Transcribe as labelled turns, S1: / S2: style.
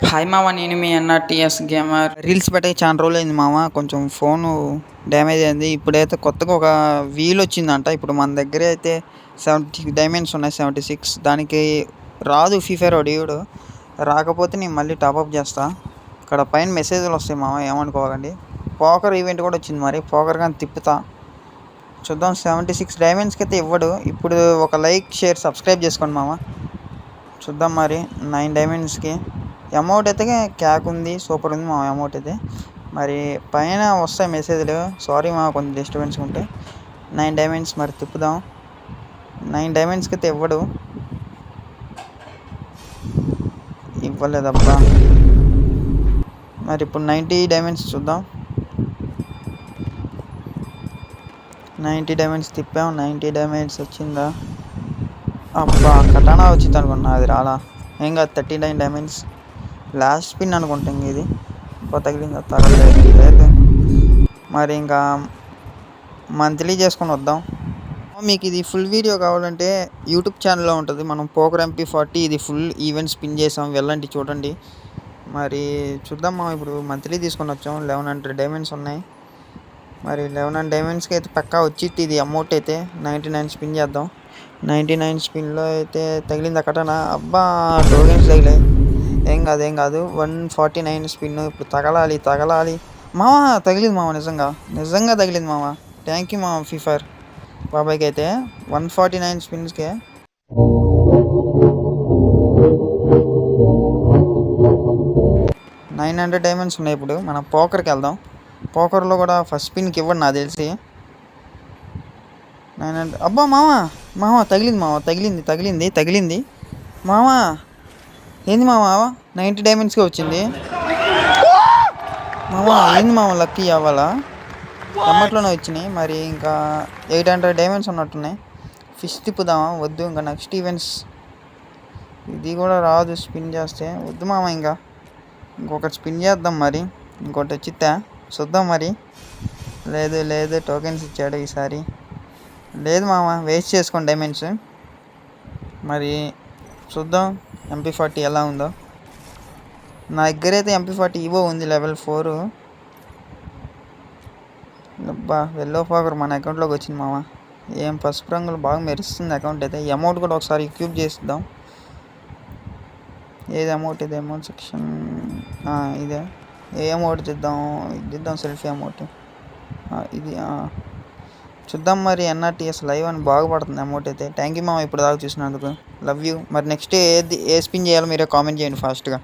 S1: Hi మామ, నేను మీ NRTS gamer. Reels పెట్టే చాలా రోజులు అయింది మామ. కొంచెం ఫోను డ్యామేజ్ అయింది. ఇప్పుడైతే కొత్తగా ఒక వీల్ వచ్చిందంట. ఇప్పుడు మన దగ్గర అయితే 76 డైమండ్స్ ఉన్నాయి. 76 దానికి రాదు ఫ్రీ ఫైర్ డ్యూడు. రాకపోతే నేను మళ్ళీ టాప్అప్ చేస్తా. ఇక్కడ పైన మెసేజ్లు వస్తాయి మామ, ఏమనుకోవాలండి. పోకర్ ఈవెంట్ కూడా వచ్చింది, మరి పోకర్ కానీ తిప్పుతా చూద్దాం. 76 డైమండ్స్కి అయితే ఇవ్వడు. ఇప్పుడు ఒక లైక్, షేర్, సబ్స్క్రైబ్ చేసుకోండి మామ. చూద్దాం మరి 9 డైమండ్స్కి అమౌంట్ అయితే క్యాక్ ఉంది, సూపర్ ఉంది మా అమౌంట్ అయితే. మరి పైన వస్తాయి మెసేజ్లు. సారీ మా కొంచెం డిస్టర్బెన్స్ ఉంటే. 9 డైమండ్స్ మరి తిప్పుదాం. 9 డైమండ్స్కి అయితే ఇవ్వలేదబ్బా. మరి ఇప్పుడు 90 డైమండ్స్ చూద్దాం. 90 డైమండ్స్ తిప్పాం. 90 డైమండ్స్ వచ్చిందా? అబ్బా, కటానా వచ్చింది అనుకున్నా, అది రాలా. ఏం కాదు, 39 డైమండ్స్ లాస్ట్ స్పిన్ అనుకుంటా. ఇంక ఇది తగిలింది, తగలేదు. మరి ఇంకా మంత్లీ చేసుకొని వద్దాం. మీకు ఇది ఫుల్ వీడియో కావాలంటే యూట్యూబ్ ఛానల్లో ఉంటుంది. మనం పోకర్ MP40 ఇది ఫుల్ ఈవెంట్ స్పిన్ చేసాం, వెళ్ళండి చూడండి. మరి చూద్దాం. మనం ఇప్పుడు మంత్లీ తీసుకొని వచ్చాం. 1100 డైమండ్స్ ఉన్నాయి. మరి 1100 డైమండ్స్కి అయితే పక్కా వచ్చింది ఇది అమౌంట్ అయితే. 99 స్పిన్ చేద్దాం. 99 స్పిన్లో అయితే తగిలింది అక్కడనా. అబ్బా, టోకెన్స్ తగిలాయి. ఏం కాదు. 149 స్పిన్ ఇప్పుడు తగలాలి మామ. తగిలింది మామ, నిజంగా తగిలింది మామ. థ్యాంక్ యూ మామ ఫ్రీ ఫైర్ బాబాయ్కి అయితే. 149 స్పిన్స్కే 900 డైమండ్స్ ఉన్నాయి. ఇప్పుడు మనం పోకర్కి వెళ్దాం. పోకర్లో కూడా ఫస్ట్ స్పిన్కి ఇవ్వండి నాకు తెలిసి. 900. అబ్బా మామ తగిలింది మామ, తగిలింది మామ. ఏంది మామ, 90 డైమండ్స్కే వచ్చింది మామ. ఏంది మామ, లక్కీ అవ్వాలా? ఎమ్మట్లోనే వచ్చినాయి. మరి ఇంకా 800 డైమండ్స్ ఉన్నట్టున్నాయి. ఫిష్ తిప్పుదామా? వద్దు, ఇంకా నెక్స్ట్ ఈవెంట్స్. ఇది కూడా రాదు స్పిన్ చేస్తే. వద్దు మామ, ఇంకా ఇంకొకటి స్పిన్ చేద్దాం. మరి ఇంకోటి వచ్చిద్దా చూద్దాం. మరి లేదు, టోకెన్స్ ఇచ్చాడు ఈసారి. లేదు మామ, వేస్ట్ చేసుకోండి డైమండ్స్. మరి చూద్దాం MP40 ఎలా ఉందో. నా దగ్గర అయితే MP40 ఈవో ఉంది, లెవెల్ 4. అబ్బా, వెల్లో పోకర్ మన అకౌంట్లోకి వచ్చింది మామ. ఏం పసుపు రంగులు బాగా మెరుస్తుంది అకౌంట్ అయితే. ఈ అమౌంట్ కూడా ఒకసారి క్యూబ్ చేసిద్దాం. ఏది అమౌంట్? ఇది అమౌంట్ సెక్షన్. ఇదే. ఏ అమౌంట్ ఇద్దాం సెల్ఫీ అమౌంట్ ఇది. చూద్దాం. మరి ఎన్ఆర్టీఎస్ లైవ్ అని బాగుపడుతుంది అమౌంట్ అయితే. థ్యాంక్ యూ మామ ఇప్పుడు దాకా చూసినందుకు. Love you. మరి నెక్స్ట్ ఏ స్పిన్ చేయాలో మీరే కామెంట్ చేయండి ఫాస్ట్గా.